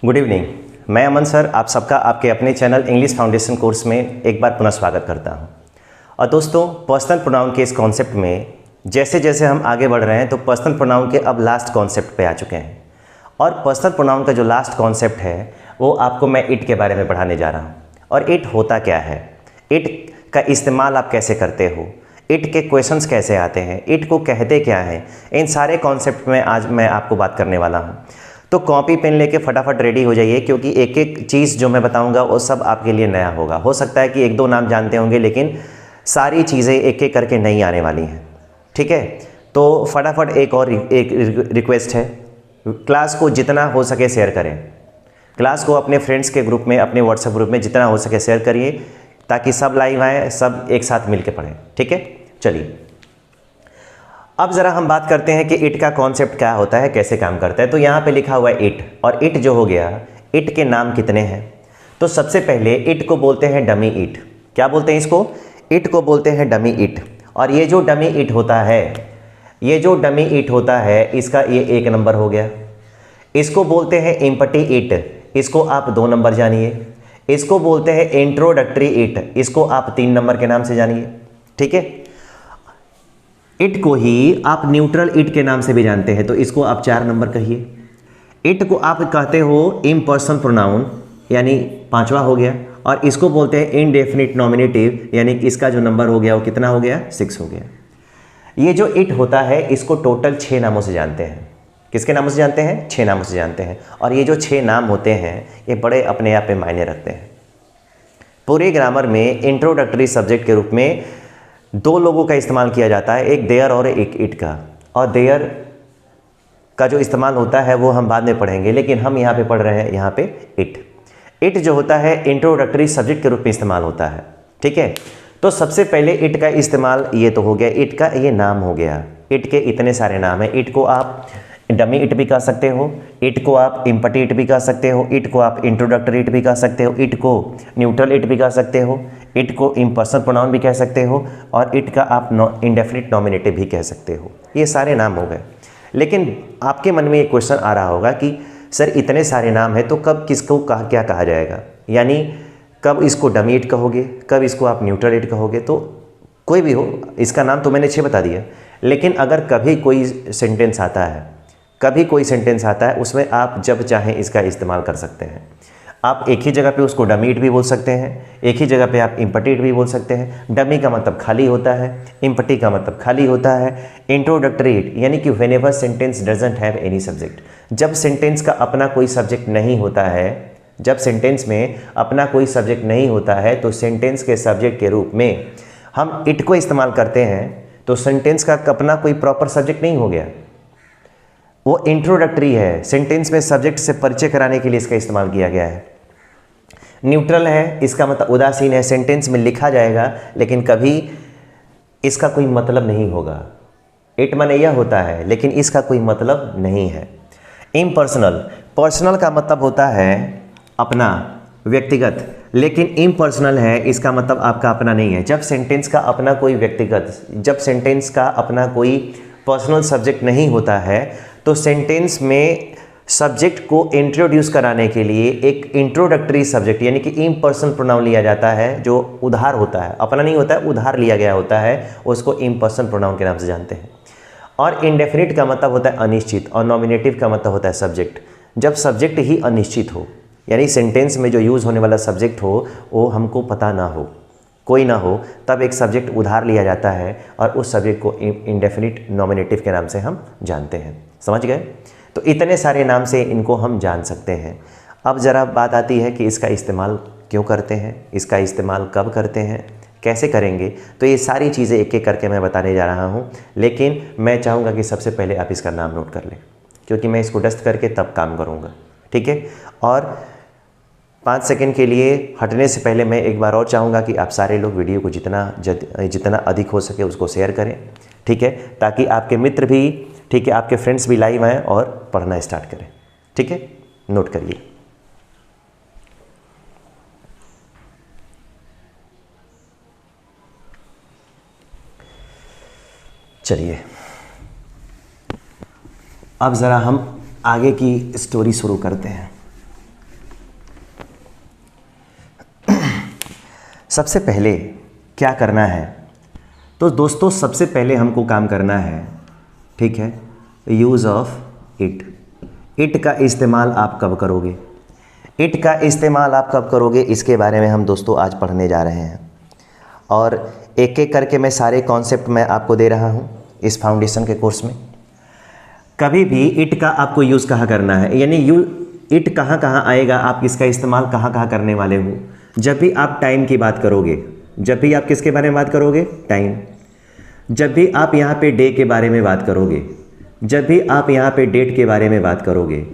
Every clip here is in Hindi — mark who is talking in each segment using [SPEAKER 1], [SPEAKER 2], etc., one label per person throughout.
[SPEAKER 1] Good evening. मैं अमन सर आप सबका आपके अपने चैनल इंग्लिश फाउंडेशन कोर्स में एक बार पुनः स्वागत करता हूं। और दोस्तों, पर्सनल प्रोनाउन के इस कॉन्सेप्ट में जैसे जैसे हम आगे बढ़ रहे हैं तो पर्सनल प्रोनाउन के अब लास्ट कॉन्सेप्ट पे आ चुके हैं। और पर्सनल प्रोनाउन का जो लास्ट कॉन्सेप्ट है वो आपको मैं इट के बारे में पढ़ाने जा रहा हूँ। और इट होता क्या है, इट का इस्तेमाल आप कैसे करते हो, इट के क्वेश्चंस कैसे आते हैं, इट को कहते क्या हैं, इन सारे कॉन्सेप्ट में आज मैं आपको बात करने वाला हूँ। तो कॉपी पेन लेके फटाफट रेडी हो जाइए, क्योंकि एक एक चीज़ जो मैं बताऊंगा वो सब आपके लिए नया होगा। हो सकता है कि एक दो नाम जानते होंगे, लेकिन सारी चीज़ें एक एक करके नहीं आने वाली हैं। ठीक है, तो फटाफट एक रिक्वेस्ट है, क्लास को जितना हो सके शेयर करें। क्लास को अपने फ्रेंड्स के ग्रुप में, अपने व्हाट्सएप ग्रुप में जितना हो सके शेयर करिए, ताकि सब लाइव आएँ, सब एक साथ मिल के पढ़ें। ठीक है, चलिए अब ज़रा हम बात करते हैं कि इट का कॉन्सेप्ट क्या होता है, कैसे काम करता है। तो यहाँ पे लिखा हुआ है इट, और इट जो हो गया, इट के नाम कितने हैं। तो सबसे पहले इट को बोलते हैं डमी इट। क्या बोलते हैं इसको? इट को बोलते हैं डमी इट। और ये जो डमी इट होता है, ये जो डमी इट होता है, इसका ये 1 नंबर हो गया। इसको बोलते हैं एम्पटी इट, इसको आप 2 नंबर जानिए। इसको बोलते हैं इंट्रोडक्टरी इट, इसको आप 3 नंबर के नाम से जानिए। ठीक है, इट को ही आप न्यूट्रल इट के नाम से भी जानते हैं, तो इसको आप 4 नंबर कहिए। इट को आप कहते हो इम्पर्सन प्रोनाउन, यानी 5वां हो गया। और इसको बोलते हैं इनडेफिनिट नॉमिनेटिव, यानी कि इसका जो नंबर हो गया वो कितना हो गया? 6 हो गया। ये जो इट होता है इसको टोटल 6 नामों से जानते हैं। किसके नामों से जानते हैं? 6 नामों से जानते हैं। और ये जो 6 नाम होते हैं ये बड़े अपने आप में मायने रखते हैं। पूरे ग्रामर में इंट्रोडक्टरी सब्जेक्ट के रूप में 2 लोगों का इस्तेमाल किया जाता है, एक देयर और एक इट का। और देयर का जो इस्तेमाल होता है वो हम बाद में पढ़ेंगे, लेकिन हम यहाँ पे पढ़ रहे हैं यहाँ पे इट। इट जो होता है इंट्रोडक्टरी सब्जेक्ट के रूप में इस्तेमाल होता है। ठीक है, तो सबसे पहले इट का इस्तेमाल ये तो हो गया, इट का ये नाम हो गया। इट के इतने सारे नाम हैं। इट को आप डमी इट भी कह सकते हो, इट को आप इम्पटी इट भी कह सकते हो, इट को आप इंट्रोडक्टरी इट भी कह सकते हो, इट को न्यूट्रल इट भी कह सकते हो, इट को इम्पर्सन प्रोनाउन भी कह सकते हो, और इट का आप इंडेफिनिट नॉमिनेटिव भी कह सकते हो। ये सारे नाम हो गए। लेकिन आपके मन में एक क्वेश्चन आ रहा होगा कि सर इतने सारे नाम हैं तो कब किसको क्या कहा जाएगा, यानी कब इसको डमी इट कहोगे, कब इसको आप न्यूट्रल इट कहोगे। तो कोई भी हो, इसका नाम तो मैंने 6 बता दिया। लेकिन अगर कभी कोई सेंटेंस आता है, कभी कोई सेंटेंस आता है, उसमें आप जब चाहें इसका इस्तेमाल कर सकते हैं। आप एक ही जगह पे उसको डमी इट भी बोल सकते हैं, एक ही जगह पे आप इम्पटी इट भी बोल सकते हैं। डमी का मतलब खाली होता है, इम्पटी का मतलब खाली होता है। इंट्रोडक्टरी इट यानी कि whenever sentence doesn't have any subject, जब सेंटेंस का अपना कोई सब्जेक्ट नहीं होता है, जब सेंटेंस में अपना कोई सब्जेक्ट नहीं होता है, तो सेंटेंस के सब्जेक्ट के रूप में हम इट को इस्तेमाल करते हैं। तो सेंटेंस का अपना कोई प्रॉपर सब्जेक्ट नहीं हो गया, वो इंट्रोडक्टरी है। सेंटेंस में सब्जेक्ट से परिचय कराने के लिए इसका इस्तेमाल किया गया है। न्यूट्रल है, इसका मतलब उदासीन है, सेंटेंस में लिखा जाएगा लेकिन कभी इसका कोई मतलब नहीं होगा। इट माने यह होता है, लेकिन इसका कोई मतलब नहीं है। इम्पर्सनल, पर्सनल का मतलब होता है अपना, व्यक्तिगत, लेकिन इम्पर्सनल है, इसका मतलब आपका अपना नहीं है। जब सेंटेंस का अपना कोई व्यक्तिगत, जब सेंटेंस का अपना कोई पर्सनल सब्जेक्ट नहीं होता है, तो सेंटेंस में सब्जेक्ट को इंट्रोड्यूस कराने के लिए एक इंट्रोडक्टरी सब्जेक्ट यानी कि इम्पर्सन प्रोनाउन लिया जाता है, जो उधार होता है, अपना नहीं होता है, उधार लिया गया होता है, उसको इम्पर्सन प्रोनाउन के नाम से जानते हैं। और इंडेफिनिट का मतलब होता है अनिश्चित, और नॉमिनेटिव का मतलब होता है सब्जेक्ट। जब सब्जेक्ट ही अनिश्चित हो, यानी सेंटेंस में जो यूज़ होने वाला सब्जेक्ट हो वो हमको पता ना हो, कोई ना हो, तब एक सब्जेक्ट उधार लिया जाता है और उस सब्जेक्ट को इंडेफिनिट नॉमिनेटिव के नाम से हम जानते हैं। समझ गए? तो इतने सारे नाम से इनको हम जान सकते हैं। अब ज़रा बात आती है कि इसका इस्तेमाल क्यों करते हैं, इसका इस्तेमाल कब करते हैं, कैसे करेंगे। तो ये सारी चीज़ें एक एक करके मैं बताने जा रहा हूँ, लेकिन मैं चाहूँगा कि सबसे पहले आप इसका नाम नोट कर लें, क्योंकि मैं इसको डस्ट करके तब काम करूँगा। ठीक है, और 5 सेकंड के लिए हटने से पहले मैं एक बार और चाहूँगा कि आप सारे लोग वीडियो को जितना अधिक हो सके उसको शेयर करें। ठीक है, ताकि आपके मित्र भी, ठीक है, आपके फ्रेंड्स भी लाइव आएँ और पढ़ना स्टार्ट करें। ठीक है, नोट करिए। चलिए अब ज़रा हम आगे की स्टोरी शुरू करते हैं। सबसे पहले क्या करना है, तो दोस्तों सबसे पहले हमको काम करना है, ठीक है, यूज़ ऑफ इट। इट का इस्तेमाल आप कब करोगे, इट का इस्तेमाल आप कब करोगे, इसके बारे में हम दोस्तों आज पढ़ने जा रहे हैं। और एक एक करके मैं सारे कॉन्सेप्ट मैं आपको दे रहा हूँ इस फाउंडेशन के कोर्स में। कभी भी इट का आपको यूज़ कहाँ करना है, यानी इट कहाँ कहाँ आएगा, आप इसका इस्तेमाल कहाँ कहाँ करने वाले हो। जब भी आप टाइम की बात करोगे, जब भी आप किसके बारे में बात करोगे, टाइम। जब भी आप यहाँ पे डे के बारे में बात करोगे, जब भी आप यहाँ पे डेट के बारे में बात करोगे,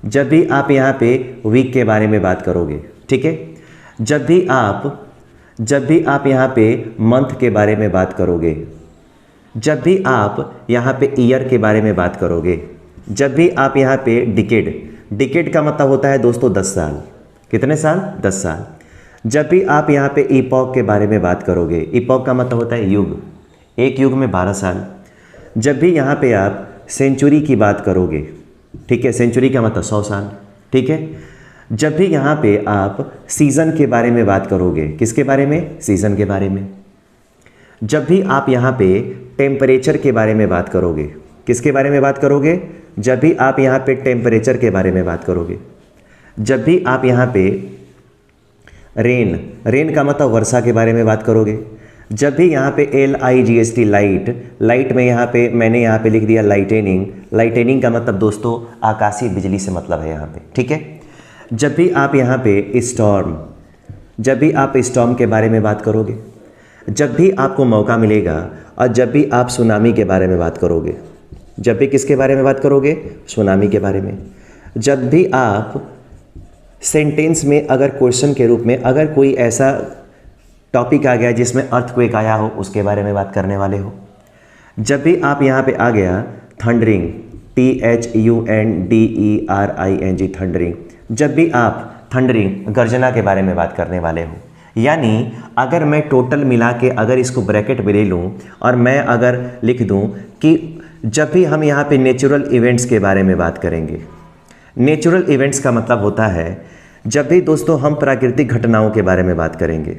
[SPEAKER 1] जब भी आप यहाँ पे वीक के बारे में बात करोगे, ठीक है, जब भी आप यहाँ पे मंथ के बारे में बात करोगे, जब भी आप यहाँ पे ईयर के बारे में बात करोगे, जब भी आप यहाँ पे डिकेड का मतलब होता है दोस्तों 10 साल। कितने साल, 10 साल। जब भी आप यहाँ पे इपॉक के बारे में बात करोगे, इपॉक का मतलब होता है युग, एक युग में 12 साल। जब भी यहाँ पे आप सेंचुरी की बात करोगे, ठीक है, सेंचुरी का मतलब 100 साल, ठीक है। जब भी यहाँ पे आप सीज़न के बारे में बात करोगे, किसके बारे में, सीज़न के बारे में। जब भी आप यहाँ पे टेम्परेचर के बारे में बात करोगे, किसके बारे में बात करोगे, जब भी आप यहाँ पे टेम्परेचर के बारे में बात करोगे। जब भी आप यहाँ पे रेन का मतलब वर्षा के बारे में बात करोगे। जब भी यहाँ पे LIGHT लाइट में यहाँ पे मैंने यहाँ पे लिख दिया लाइटेनिंग का मतलब दोस्तों आकाशीय बिजली से मतलब है यहाँ पे, ठीक है। जब भी आप यहाँ पे स्टॉर्म के बारे में बात करोगे, जब भी आपको मौका मिलेगा, और जब भी आप सुनामी के बारे में बात करोगे, जब भी किसके बारे में बात करोगे, सुनामी के बारे में। जब भी आप सेंटेंस में अगर क्वेश्चन के रूप में अगर कोई ऐसा टॉपिक आ गया जिसमें अर्थक्वेक आया हो, उसके बारे में बात करने वाले हो। जब भी आप यहाँ पे आ गया थंडरिंग, THUNDERING, थंडरिंग, जब भी आप थंडरिंग गर्जना के बारे में बात करने वाले हो। यानी अगर मैं टोटल मिला के अगर इसको ब्रैकेट में ले लूँ और मैं अगर लिख दूँ कि जब भी हम यहाँ पे नेचुरल इवेंट्स के बारे में बात करेंगे, नेचुरल इवेंट्स का मतलब होता है जब भी दोस्तों हम प्राकृतिक घटनाओं के बारे में बात करेंगे,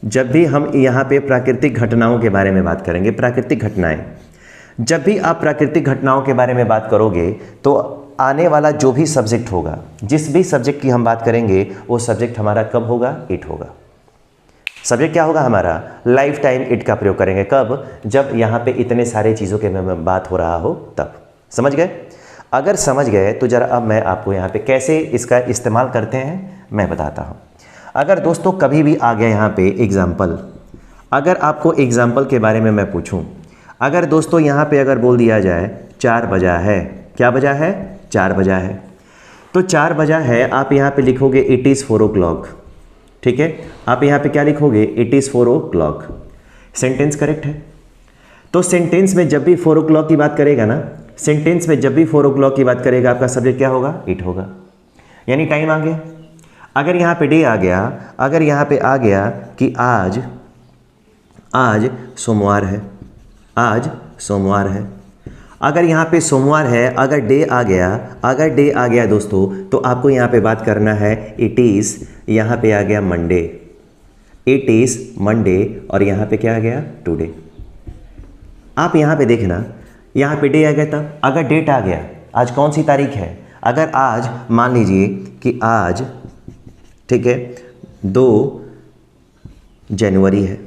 [SPEAKER 1] जब भी हम यहाँ पे प्राकृतिक घटनाओं के बारे में बात करेंगे, प्राकृतिक घटनाएं, जब भी आप प्राकृतिक घटनाओं के बारे में बात करोगे तो आने वाला जो भी सब्जेक्ट होगा, जिस भी सब्जेक्ट की हम बात करेंगे, वो सब्जेक्ट हमारा कब होगा, इट होगा। सब्जेक्ट क्या होगा हमारा, लाइफ टाइम इट का प्रयोग करेंगे। कब, जब यहाँ पे इतने सारे चीज़ों के में बात हो रहा हो तब। समझ गए? अगर समझ गए तो ज़रा अब मैं आपको यहाँ पे कैसे इसका इस्तेमाल करते हैं मैं बताता हूँ। अगर दोस्तों कभी भी आ गया यहाँ पे एग्ज़ाम्पल, अगर आपको एग्ज़ाम्पल के बारे में मैं पूछूँ, अगर दोस्तों यहाँ पे अगर बोल दिया जाए 4 बजा है, क्या बजा है, 4 बजा है, तो 4 बजा है आप यहाँ पे लिखोगे इट इज़ 4 o'clock, ठीक है। आप यहाँ पे क्या लिखोगे, it is 4 o'clock। Sentence correct है। तो सेंटेंस में जब भी 4 o'clock की बात करेगा ना, सेंटेंस में जब भी 4 o'clock की बात करेगा, आपका सब्जेक्ट क्या होगा, इट होगा, यानी टाइम आ गया। अगर यहाँ पे डे आ गया, अगर यहाँ पे आ गया कि आज सोमवार है, आज सोमवार है, अगर यहाँ पे सोमवार है, अगर डे आ गया दोस्तों, तो आपको यहाँ पे बात करना है इट इज़, यहाँ पे आ गया मंडे, इट इज़ मंडे, और यहाँ पे क्या आ गया, टुडे। आप यहाँ पे देखना, यहाँ पे डे आ गया, तब अगर डेट आ गया, आज कौन सी तारीख है, अगर आज मान लीजिए कि आज, ठीक है, 2 जनवरी है,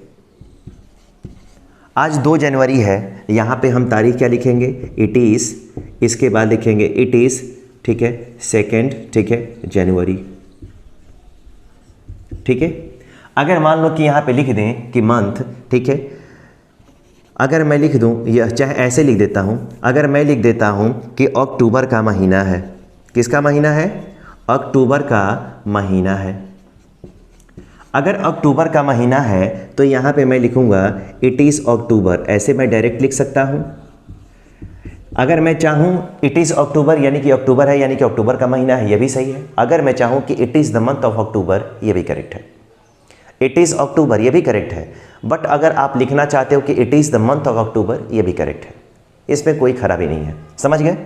[SPEAKER 1] आज 2 जनवरी है, यहाँ पे हम तारीख क्या लिखेंगे, इट इज़, इसके बाद लिखेंगे इट इज़, ठीक है, 2, ठीक है, जनवरी, ठीक है। अगर मान लो कि यहाँ पे लिख दें कि मंथ, ठीक है, अगर मैं लिख दूँ, यह चाहे ऐसे लिख देता हूँ, अगर मैं लिख देता हूँ कि अक्टूबर का महीना है, किसका महीना है, अक्टूबर का महीना है। अगर अक्टूबर का महीना है तो यहाँ पे मैं लिखूँगा इट इज़ अक्टूबर, ऐसे मैं डायरेक्ट लिख सकता हूँ। अगर मैं चाहूँ इट इज़ अक्टूबर यानी कि अक्टूबर है, यानी कि अक्टूबर का महीना है, ये भी सही है। अगर मैं चाहूँ कि it is the month of October, ये भी करेक्ट है। इट इज़ अक्टूबर, ये भी करेक्ट है। बट अगर आप लिखना चाहते हो कि it is the month of October, ये भी करेक्ट है, इसमें कोई खराबी नहीं है। समझ गए?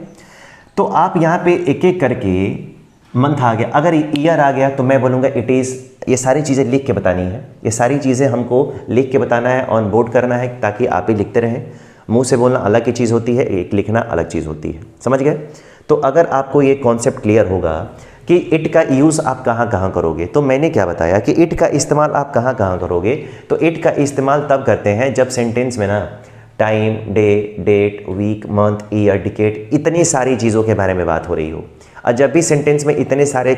[SPEAKER 1] तो आप यहाँ पे एक एक करके मंथ आ गया, अगर ईयर आ गया तो मैं बोलूँगा इट इज़। ये सारी चीज़ें लिख के बतानी है, ये सारी चीज़ें हमको लिख के बताना है, ऑन बोर्ड करना है, ताकि आप ही लिखते रहें। मुंह से बोलना अलग की चीज़ होती है, एक लिखना अलग चीज़ होती है, समझ गए। तो अगर आपको ये कॉन्सेप्ट क्लियर होगा कि इट का यूज़ आप कहाँ कहाँ करोगे, तो मैंने क्या बताया कि इट का इस्तेमाल आप कहाँ कहाँ करोगे, तो इट का इस्तेमाल तब करते हैं जब सेंटेंस में ना time, day, date, week, month, year, decade, इतनी सारी चीज़ों के बारे में बात हो रही हो। और जब भी सेंटेंस में इतने सारे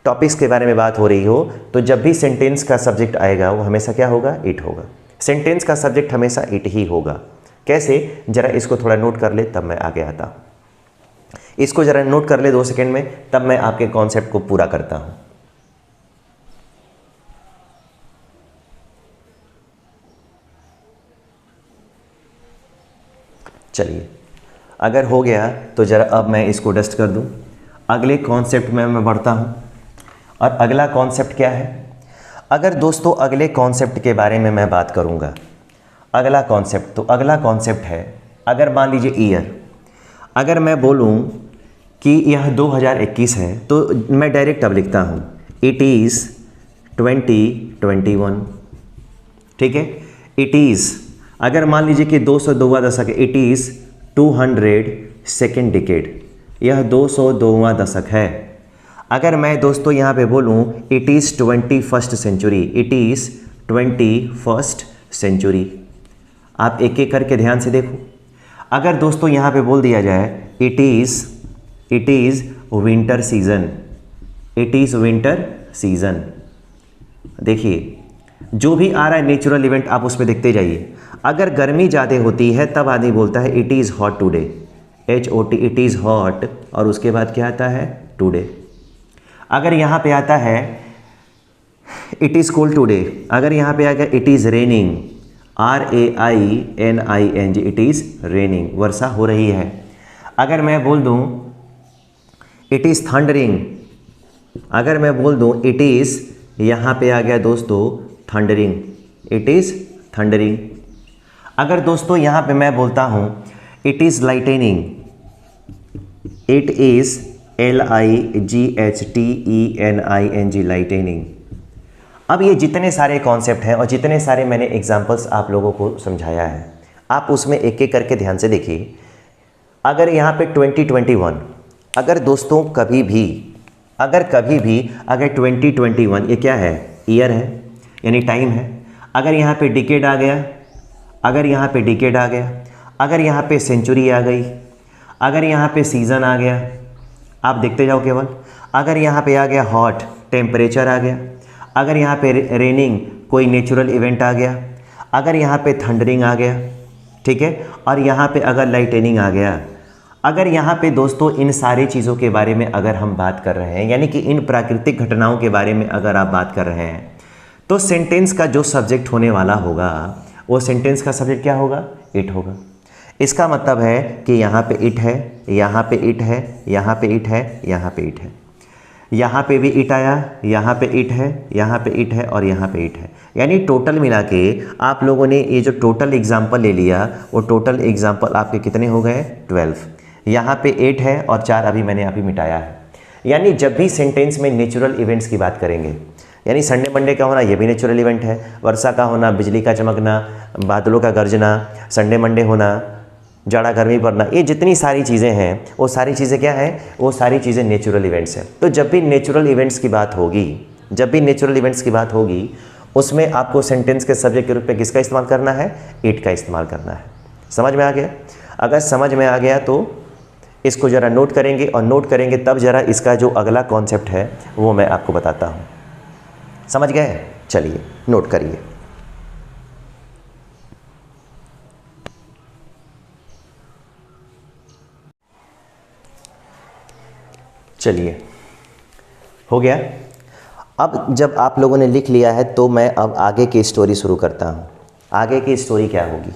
[SPEAKER 1] टॉपिक्स के बारे में बात हो रही हो, तो जब भी सेंटेंस का सब्जेक्ट आएगा वो हमेशा क्या होगा, इट होगा। सेंटेंस का सब्जेक्ट हमेशा इट ही होगा। कैसे, ज़रा इसको थोड़ा नोट कर ले, तब मैं आगे आता हूँ। इसको ज़रा नोट कर ले 2 सेकेंड में, तब मैं आपके कॉन्सेप्ट को पूरा करता हूँ। चलिए, अगर हो गया तो ज़रा अब मैं इसको डस्ट कर दूँ। अगले कॉन्सेप्ट में मैं बढ़ता हूँ। और अगला कॉन्सेप्ट क्या है? अगर दोस्तों अगले कॉन्सेप्ट के बारे में मैं बात करूँगा, अगला कॉन्सेप्ट, तो अगला कॉन्सेप्ट है, अगर मान लीजिए ईयर, अगर मैं बोलूँ कि यह 2021 है, तो मैं डायरेक्ट अब लिखता हूँ इट इज़ 2021, ठीक है। इट इज़, अगर मान लीजिए कि 202वां दशक है, इट इज़ 202nd डिकेड, यह 202वां दशक है। अगर मैं दोस्तों यहाँ पे बोलूँ it is 21st century, it is 21st century, आप एक एक करके ध्यान से देखो। अगर दोस्तों यहाँ पे बोल दिया जाए it is winter season, it is winter season, देखिए जो भी आ रहा है नेचुरल इवेंट आप उस पर देखते जाइए। अगर गर्मी ज़्यादा होती है तब आदमी बोलता है it is hot today, HOT, it is hot, और उसके बाद क्या आता है, टुडे। अगर यहाँ पे आता है इट इज़ कोल्ड टुडे, अगर यहाँ पे आ गया it is raining, RAINING, it is raining, वर्षा हो रही है। अगर मैं बोल दूँ इट इज़ थंडरिंग, अगर मैं बोल दूँ इट इज़, यहाँ पे आ गया दोस्तों थंडरिंग, इट इज़ थंडरिंग। अगर दोस्तों यहाँ पे मैं बोलता हूँ it is lightning, it is LIGHTENING, lightning. अब ये जितने सारे कॉन्सेप्ट हैं और जितने सारे मैंने एग्जांपल्स आप लोगों को समझाया है, आप उसमें एक एक करके ध्यान से देखिए। अगर यहाँ पे 2021, अगर दोस्तों कभी भी अगर 2021, ये क्या है, ईयर है, यानी टाइम है। अगर यहाँ पे डिकेड आ गया, अगर यहाँ पे डिकेड आ गया, अगर यहाँ पे सेंचुरी आ गई, अगर यहाँ पे सीज़न आ गया, आप देखते जाओ केवल। अगर यहाँ पे आ गया हॉट, टेम्परेचर आ गया। अगर यहाँ पे रेनिंग, कोई नेचुरल इवेंट आ गया। अगर यहाँ पे थंडरिंग आ गया, ठीक है। और यहाँ पे अगर लाइटनिंग आ गया। अगर यहाँ पे दोस्तों इन सारी चीज़ों के बारे में अगर हम बात कर रहे हैं, यानी कि इन प्राकृतिक घटनाओं के बारे में अगर आप बात कर रहे हैं, तो सेंटेंस का जो सब्जेक्ट होने वाला होगा, वो सेंटेंस का सब्जेक्ट क्या होगा, इट होगा। इसका मतलब है कि यहाँ पे इट है, यहाँ पे इट है, यहाँ पे इट है, यहाँ पे इट है, यहाँ पे भी इट आया, यहाँ पे इट है, यहाँ पे इट है, और यहाँ पे इट है। यानी टोटल मिला के आप लोगों ने ये जो टोटल एग्जाम्पल ले लिया, वो टोटल एग्जाम्पल आपके कितने हो गए, 12। यहाँ पे 8 है और 4 अभी मैंने अभी मिटाया है। यानी जब भी सेंटेंस में नेचुरल इवेंट्स की बात करेंगे, यानी संडे मंडे का होना ये भी नेचुरल इवेंट है, वर्षा का होना, बिजली का चमकना, बादलों का गरजना, संडे मंडे होना, जाड़ा गर्मी पड़ना, ये जितनी सारी चीज़ें हैं वो सारी चीज़ें क्या हैं, वो सारी चीज़ें नेचुरल इवेंट्स हैं। तो जब भी नेचुरल इवेंट्स की बात होगी, उसमें आपको सेंटेंस के सब्जेक्ट के रूप में किसका इस्तेमाल करना है, इट का इस्तेमाल करना है। समझ में आ गया? अगर समझ में आ गया तो इसको ज़रा नोट करेंगे, और नोट करेंगे तब ज़रा इसका जो अगला कॉन्सेप्ट है वो मैं आपको बताता हूँ। समझ गए? चलिए नोट करिए। चलिए, हो गया। अब जब आप लोगों ने लिख लिया है तो मैं अब आगे की स्टोरी शुरू करता हूँ। आगे की स्टोरी क्या होगी?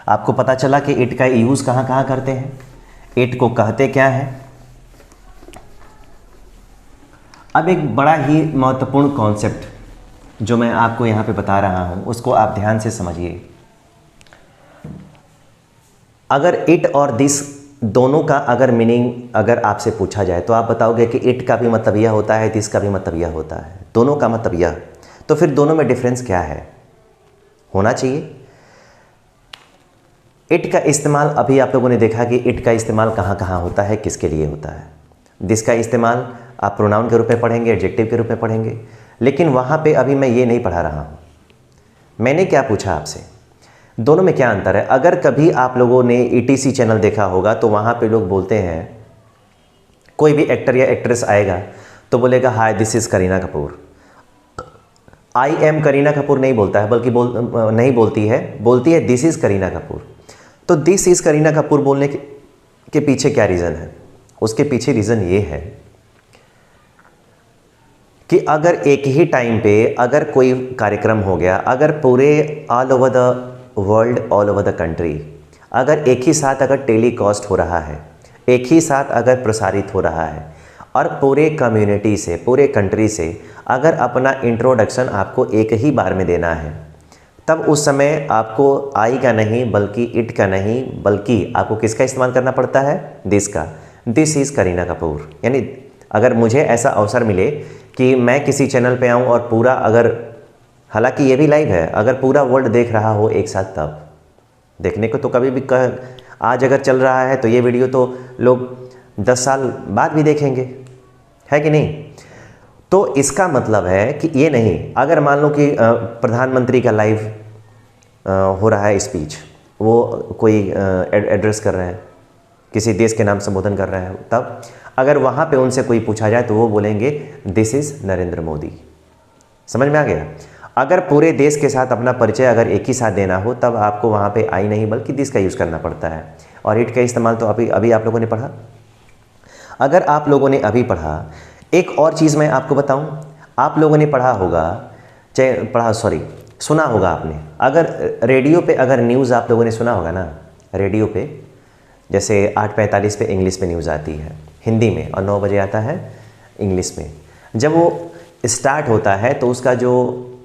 [SPEAKER 1] आपको पता चला कि इट का यूज़ कहाँ कहाँ करते हैं, इट को कहते क्या है। अब एक बड़ा ही महत्वपूर्ण कॉन्सेप्ट जो मैं आपको यहाँ पे बता रहा हूँ, उसको आप ध्यान से समझिए। अगर इट और दिस दोनों का अगर मीनिंग अगर आपसे पूछा जाए तो आप बताओगे कि इट का भी मतलब यह होता है, दिस का भी मतलब यह होता है, दोनों का मतलब यह, तो फिर दोनों में डिफरेंस क्या है होना चाहिए। इट का इस्तेमाल अभी आप लोगों ने देखा कि इट का इस्तेमाल कहाँ कहाँ होता है, किसके लिए होता है। दिस का इस्तेमाल आप प्रोनाउन के रूप में पढ़ेंगे, एडजेक्टिव के रूप में पढ़ेंगे, लेकिन वहाँ पे अभी मैं ये नहीं पढ़ा रहा हूँ। मैंने क्या पूछा आपसे, दोनों में क्या अंतर है। अगर कभी आप लोगों ने ईटीसी चैनल देखा होगा तो वहाँ पे लोग बोलते हैं, कोई भी एक्टर या एक्ट्रेस आएगा तो बोलेगा hi this is Kareena Kapoor. I am Kareena Kapoor नहीं बोलता है, बल्कि नहीं बोलती है दिस इज़ करीना कपूर। तो दिस इज़ करीना कपूर बोलने के पीछे क्या रीज़न है? उसके पीछे रीज़न ये है कि अगर एक ही टाइम पे अगर कोई कार्यक्रम हो गया, अगर पूरे all over the world, all over the country, अगर एक ही साथ अगर टेलीकास्ट हो रहा है, एक ही साथ अगर प्रसारित हो रहा है, और पूरे कम्युनिटी से, पूरे कंट्री से अगर अपना इंट्रोडक्शन आपको एक ही बार में देना है, तब उस समय आपको आई का नहीं, बल्कि इट का नहीं, बल्कि आपको किसका इस्तेमाल करना पड़ता है? दिस का। This is Kareena Kapoor. यानी अगर मुझे ऐसा अवसर मिले कि मैं किसी चैनल पे आऊँ और पूरा, अगर हालांकि ये भी लाइव है, अगर पूरा वर्ल्ड देख रहा हो एक साथ, तब देखने को तो कभी भी आज अगर चल रहा है तो ये वीडियो तो लोग 10 साल बाद भी देखेंगे, है कि नहीं। तो इसका मतलब है कि ये नहीं, अगर मान लो कि प्रधानमंत्री का लाइव हो रहा है स्पीच, वो कोई एड्रेस कर रहे हैं, किसी देश के नाम संबोधन कर रहे हैं, तब अगर वहाँ पे उनसे कोई पूछा जाए तो वो बोलेंगे दिस इज़ नरेंद्र मोदी। समझ में आ गया। अगर पूरे देश के साथ अपना परिचय अगर एक ही साथ देना हो, तब आपको वहाँ पे आई नहीं बल्कि दिस का यूज़ करना पड़ता है। और इट का इस्तेमाल तो अभी आप लोगों ने पढ़ा। अगर आप लोगों ने अभी पढ़ा, एक और चीज़ मैं आपको बताऊं, आप लोगों ने पढ़ा होगा, सुना होगा आपने, अगर रेडियो पे अगर न्यूज़ आप लोगों ने सुना होगा ना, रेडियो पे जैसे 8:45 पे इंग्लिश में न्यूज़ आती है हिंदी में, और 9 बजे आता है इंग्लिश में। जब वो स्टार्ट होता है तो उसका जो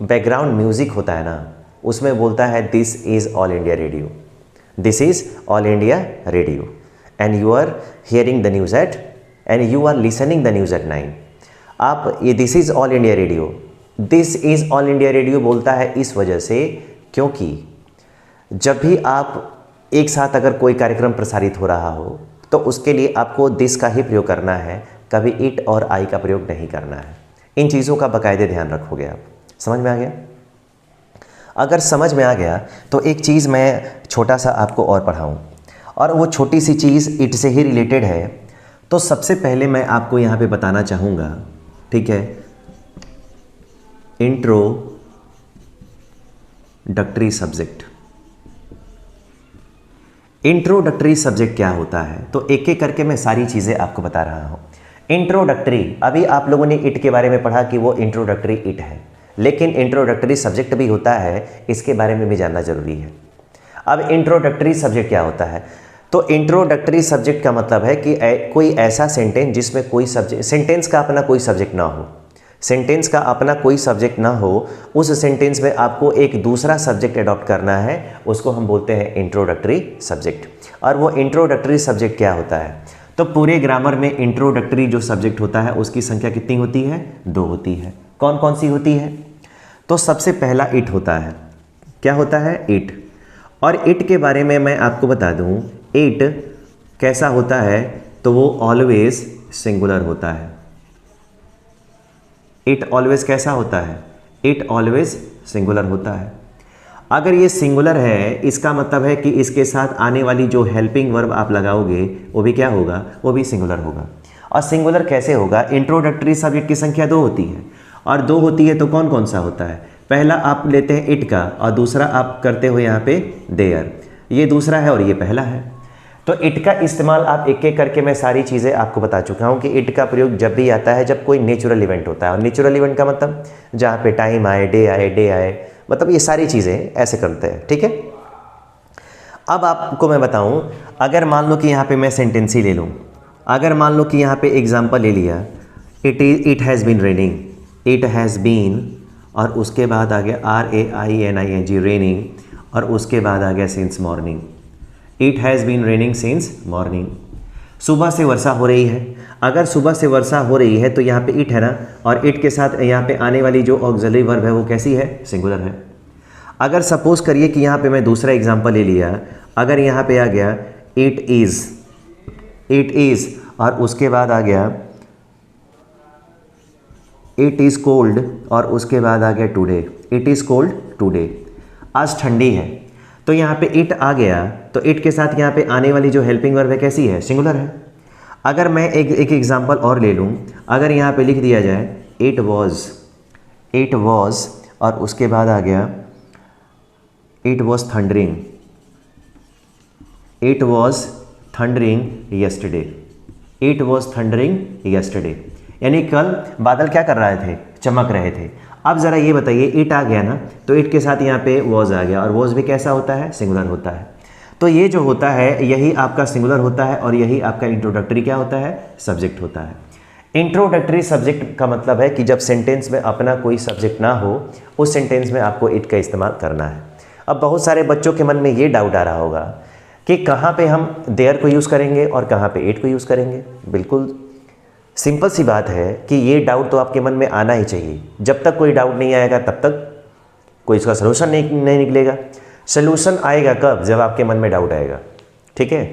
[SPEAKER 1] बैकग्राउंड म्यूज़िक होता है ना, उसमें बोलता है this is all India radio, this is all India radio, and you are hearing the news at, and you are listening the news at 9। आप ये this is all India radio, this is all India radio बोलता है इस वजह से, क्योंकि जब भी आप एक साथ अगर कोई कार्यक्रम प्रसारित हो रहा हो तो उसके लिए आपको दिस का ही प्रयोग करना है, कभी इट और आई का प्रयोग नहीं करना है। इन चीज़ों का बाकायदे ध्यान रखोगे आप। समझ में आ गया? अगर समझ में आ गया तो एक चीज़ मैं छोटा सा आपको और पढ़ाऊँ, और वो छोटी सी चीज़ इट से ही रिलेटेड है। तो सबसे पहले मैं आपको यहाँ पे बताना चाहूँगा, ठीक है, इंट्रोडक्टरी सब्जेक्ट। इंट्रोडक्टरी सब्जेक्ट क्या होता है, तो एक एक करके मैं सारी चीज़ें आपको बता रहा हूँ। इंट्रोडक्टरी, अभी आप लोगों ने इट के बारे में पढ़ा कि वो इंट्रोडक्टरी इट है, लेकिन इंट्रोडक्टरी सब्जेक्ट भी होता है, इसके बारे में भी जानना ज़रूरी है। अब इंट्रोडक्टरी सब्जेक्ट क्या होता है, तो इंट्रोडक्टरी सब्जेक्ट का मतलब है कि कोई ऐसा सेंटेंस जिसमें कोई सब्जेक्ट, सेंटेंस का अपना कोई सब्जेक्ट ना हो, सेंटेंस का अपना कोई सब्जेक्ट ना हो, उस सेंटेंस में आपको एक दूसरा सब्जेक्ट अडॉप्ट करना है, उसको हम बोलते हैं इंट्रोडक्टरी सब्जेक्ट। और वो इंट्रोडक्टरी सब्जेक्ट क्या होता है, तो पूरे ग्रामर में इंट्रोडक्टरी जो सब्जेक्ट होता है उसकी संख्या कितनी होती है? 2 होती है। कौन कौन सी होती है? तो सबसे पहला इट होता है। क्या होता है? इट। और इट के बारे में मैं आपको बता दूं, इट कैसा होता है, तो वो ऑलवेज सिंगुलर होता है। इट ऑलवेज कैसा होता है? इट ऑलवेज सिंगुलर होता है। अगर ये सिंगुलर है, इसका मतलब है कि इसके साथ आने वाली जो हेल्पिंग वर्ब आप लगाओगे वो भी क्या होगा? वो भी सिंगुलर होगा। और सिंगुलर कैसे होगा? इंट्रोडक्टरी सब्जेक्ट की संख्या 2 होती है, और 2 होती है तो कौन कौन सा होता है? पहला आप लेते हैं इट का, और दूसरा आप करते हो यहाँ पे देयर। ये दूसरा है और ये पहला है। तो इट का इस्तेमाल आप एक एक करके मैं सारी चीज़ें आपको बता चुका हूँ कि इट का प्रयोग जब भी आता है जब कोई नेचुरल इवेंट होता है। और नेचुरल इवेंट का मतलब जहाँ पे टाइम आए, डे आए, मतलब ये सारी चीज़ें ऐसे करते हैं, ठीक है। अब आपको मैं बताऊँ, अगर मान लो कि यहाँ पे मैं सेंटेंस ही ले लूँ, अगर मान लो कि यहाँ पे एग्जाम्पल ले लिया, it has been raining, it has been, और उसके बाद आ गया RAINING रेनिंग, और उसके बाद आ गया since morning. It has been raining since morning. सुबह से वर्षा हो रही है। अगर सुबह से वर्षा हो रही है तो यहाँ पे इट है ना, और इट के साथ यहाँ पे आने वाली जो ऑक्सिलरी वर्ब है वो कैसी है, सिंगुलर है। अगर सपोज करिए कि यहाँ पे मैं दूसरा एग्जांपल ले लिया, अगर यहाँ पे आ गया इट इज़ और उसके बाद आ गया इट इज़ कोल्ड और उसके बाद आ गया today, it is cold today, आज ठंडी है। तो यहाँ पे इट आ गया तो इट के साथ यहाँ पे आने वाली जो हेल्पिंग वर्ब है कैसी है, सिंगुलर है। अगर मैं एक एग्जांपल और ले लूँ, अगर यहाँ पे लिख दिया जाए इट वॉज और उसके बाद आ गया it was thundering yesterday, it was thundering yesterday, यानी कल बादल क्या कर रहे थे, चमक रहे थे। अब ज़रा ये बताइए इट आ गया ना, तो इट के साथ यहाँ पे वॉज आ गया और वॉज भी कैसा होता है, सिंगुलर होता है। तो ये जो होता है यही आपका सिंगुलर होता है और यही आपका इंट्रोडक्टरी क्या होता है, सब्जेक्ट होता है। इंट्रोडक्टरी सब्जेक्ट का मतलब है कि जब सेंटेंस में अपना कोई सब्जेक्ट ना हो उस सेंटेंस में आपको इट का इस्तेमाल करना है। अब बहुत सारे बच्चों के मन में ये डाउट आ रहा होगा कि कहाँ पे हम देयर को यूज़ करेंगे और कहाँ पे इट को यूज़ करेंगे। बिल्कुल सिंपल सी बात है कि ये डाउट तो आपके मन में आना ही चाहिए। जब तक कोई डाउट नहीं आएगा तब तक कोई इसका सलूशन नहीं निकलेगा। सलूशन आएगा कब, जब आपके मन में डाउट आएगा, ठीक है।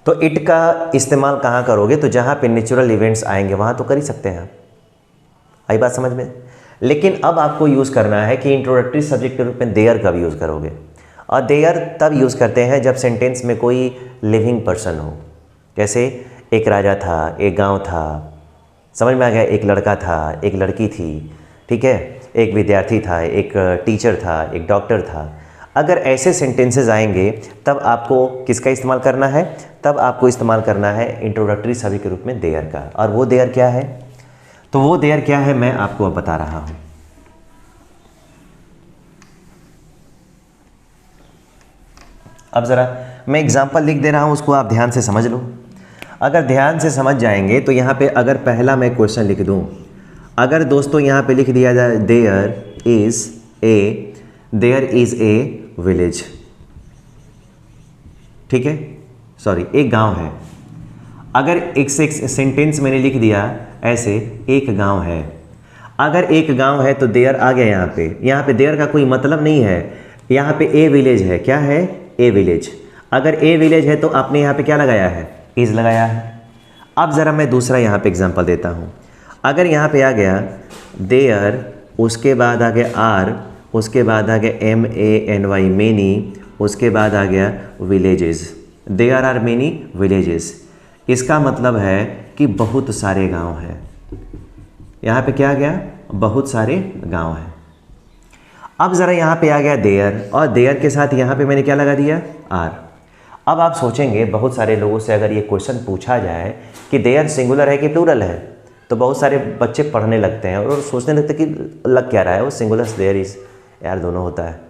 [SPEAKER 1] तो इट का इस्तेमाल कहाँ करोगे, तो जहाँ पे नेचुरल इवेंट्स आएंगे वहाँ तो कर ही सकते हैं आप, आई बात समझ में। लेकिन अब आपको यूज़ करना है कि इंट्रोडक्टरी सब्जेक्ट के रूप में देयर कब यूज़ करोगे, और देयर तब यूज़ करते हैं जब सेंटेंस में कोई लिविंग पर्सन हो। जैसे एक राजा था, एक गांव था, समझ में आ गया, एक लड़का था, एक लड़की थी, ठीक है, एक विद्यार्थी था, एक टीचर था, एक डॉक्टर था। अगर ऐसे सेंटेंसेस आएंगे तब आपको किसका इस्तेमाल करना है, तब आपको इस्तेमाल करना है इंट्रोडक्टरी सब्जेक्ट के रूप में देयर का। और वो देयर क्या है, तो वो देयर क्या है मैं आपको अब बता रहा हूँ। अब ज़रा मैं एग्जाम्पल लिख दे रहा हूँ, उसको आप ध्यान से समझ लो। अगर ध्यान से समझ जाएंगे तो यहाँ पे अगर पहला मैं क्वेश्चन लिख दूँ, अगर दोस्तों यहाँ पे लिख दिया जाए देयर इज़ ए विलेज, ठीक है, सॉरी एक गांव है। अगर एक सेंटेंस मैंने लिख दिया ऐसे, एक गांव है। अगर एक गांव है तो देयर आ गया यहाँ पे देयर का कोई मतलब नहीं है। यहाँ पे ए विलेज है, क्या है, ए विलेज। अगर ए विलेज है तो आपने यहाँ पे क्या लगाया है, इज़ लगाया है। अब ज़रा मैं दूसरा यहाँ पे एग्जांपल देता हूँ। अगर यहाँ पे आ गया देयर, उसके बाद आ गया आर, उसके बाद आ गया MANY मेनी, उसके बाद आ गया villages, there are many villages. इसका मतलब है कि बहुत सारे गांव हैं। यहाँ पे क्या आ गया, बहुत सारे गांव हैं। अब ज़रा यहाँ पे आ गया देयर, और देयर के साथ यहाँ पे मैंने क्या लगा दिया, आर। अब आप सोचेंगे, बहुत सारे लोगों से अगर ये क्वेश्चन पूछा जाए कि देयर सिंगुलर है कि प्लूरल है, तो बहुत सारे बच्चे पढ़ने लगते हैं और सोचने लगते हैं कि लग क्या रहा है, वो सिंगुलर देयर इज़, यार दोनों होता है।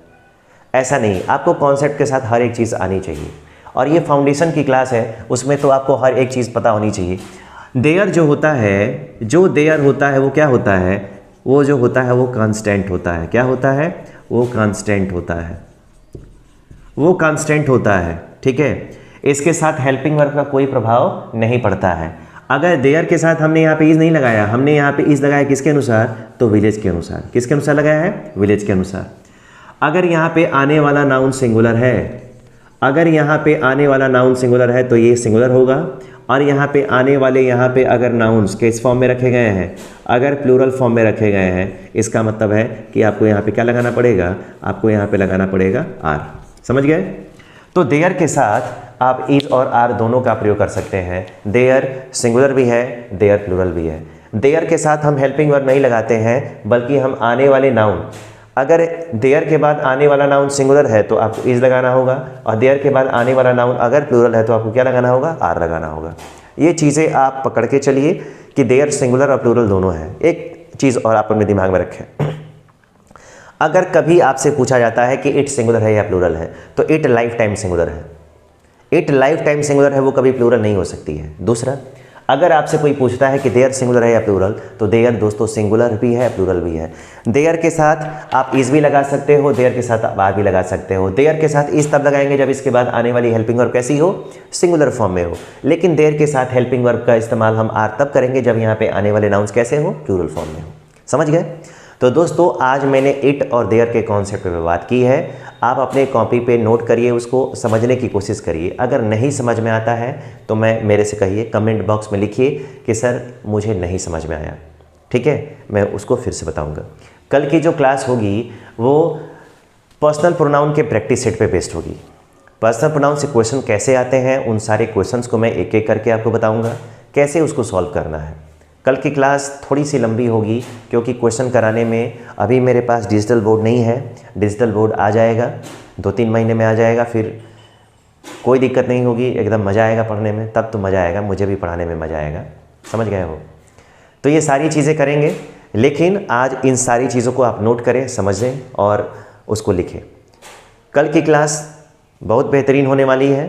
[SPEAKER 1] ऐसा नहीं, आपको कॉन्सेप्ट के साथ हर एक चीज़ आनी चाहिए, और ये फाउंडेशन की क्लास है, उसमें तो आपको हर एक चीज़ पता होनी चाहिए। देयर जो होता है, जो देयर होता है वो क्या होता है, वो जो होता है वो कांस्टेंट होता है। क्या होता है, वो कांस्टेंट होता है, वो कांस्टेंट होता है, ठीक है। इसके साथ हेल्पिंग वर्ब का कोई प्रभाव नहीं पड़ता है। अगर देयर के साथ हमने यहाँ पे इज़ नहीं लगाया, हमने यहाँ पे इज़ लगाया किसके अनुसार, तो विलेज के अनुसार। किसके अनुसार लगाया है, विलेज के अनुसार। अगर यहाँ पे आने वाला नाउन सिंगुलर है, अगर यहाँ पे आने वाला नाउन सिंगुलर है तो ये सिंगुलर होगा, और यहाँ पे आने वाले यहाँ पे अगर नाउन्स किस फॉर्म में रखे गए हैं, अगर प्लूरल फॉर्म में रखे गए हैं, इसका मतलब है कि आपको यहाँ पे क्या लगाना पड़ेगा, आपको यहाँ पे लगाना पड़ेगा आर। समझ गए। तो देयर के साथ आप इज और आर दोनों का प्रयोग कर सकते हैं। देयर सिंगुलर भी है, देयर प्लूरल भी है। देयर के साथ हम हेल्पिंग वर्ब नहीं लगाते हैं, बल्कि हम आने वाले नाउन, अगर देयर के बाद आने वाला नाउन सिंगुलर है तो आपको इज लगाना होगा, और देयर के बाद आने वाला नाउन अगर प्लूरल है तो आपको क्या लगाना होगा, आर लगाना होगा। ये चीज़ें आप पकड़ के चलिए कि देयर सिंगुलर और प्लूरल दोनों है। एक चीज़ और आप अपने दिमाग में रखें, अगर कभी आपसे पूछा जाता है कि इट सिंगुलर है या प्लूरल है, तो इट लाइफ टाइम सिंगुलर है। इट लाइफ टाइम सिंगुलर है, वो कभी प्लूरल नहीं हो सकती है। दूसरा, अगर आपसे कोई पूछता है कि देयर सिंगुलर है या प्लूरल, तो देयर दोस्तों सिंगुलर भी है, प्लूरल भी है। देयर के साथ आप इज भी लगा सकते हो, देयर के साथ आप आर भी लगा सकते हो। देयर के साथ इज तब लगाएंगे जब इसके बाद आने वाली हेल्पिंग वर्ब कैसी हो, सिंगुलर फॉर्म में हो। लेकिन देयर के साथ हेल्पिंग वर्ब का इस्तेमाल हम आर तब करेंगे जब यहाँ पे आने वाले नाउन्स कैसे हो, प्लूरल फॉर्म में हो। समझ गए? तो दोस्तों आज मैंने इट और देयर के कॉन्सेप्ट पे बात की है। आप अपने कॉपी पे नोट करिए, उसको समझने की कोशिश करिए। अगर नहीं समझ में आता है तो मेरे से कहिए, कमेंट बॉक्स में लिखिए कि सर मुझे नहीं समझ में आया, ठीक है, मैं उसको फिर से बताऊंगा। कल की जो क्लास होगी वो पर्सनल प्रोनाउन के प्रैक्टिस सेट पे बेस्ड होगी। पर्सनल प्रोनाउन से क्वेश्चन कैसे आते हैं, उन सारे क्वेश्चंस को मैं एक एक करके आपको बताऊँगा, कैसे उसको सॉल्व करना है। कल की क्लास थोड़ी सी लंबी होगी क्योंकि क्वेश्चन कराने में अभी मेरे पास डिजिटल बोर्ड नहीं है। डिजिटल बोर्ड आ जाएगा, 2-3 महीने में आ जाएगा, फिर कोई दिक्कत नहीं होगी, एकदम मज़ा आएगा पढ़ने में। तब तो मज़ा आएगा, मुझे भी पढ़ाने में मज़ा आएगा। समझ गए हो? तो ये सारी चीज़ें करेंगे, लेकिन आज इन सारी चीज़ों को आप नोट करें, समझें और उसको लिखें। कल की क्लास बहुत बेहतरीन होने वाली है,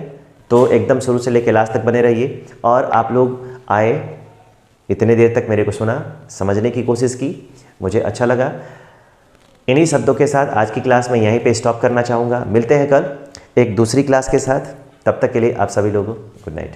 [SPEAKER 1] तो एकदम शुरू से लेकर लास्ट तक बने रहिए। और आप लोग आए, इतने देर तक मेरे को सुना, समझने की कोशिश की, मुझे अच्छा लगा। इन्हीं शब्दों के साथ आज की क्लास में यहीं पे स्टॉप करना चाहूँगा। मिलते हैं कल एक दूसरी क्लास के साथ। तब तक के लिए आप सभी लोगों को गुड नाइट।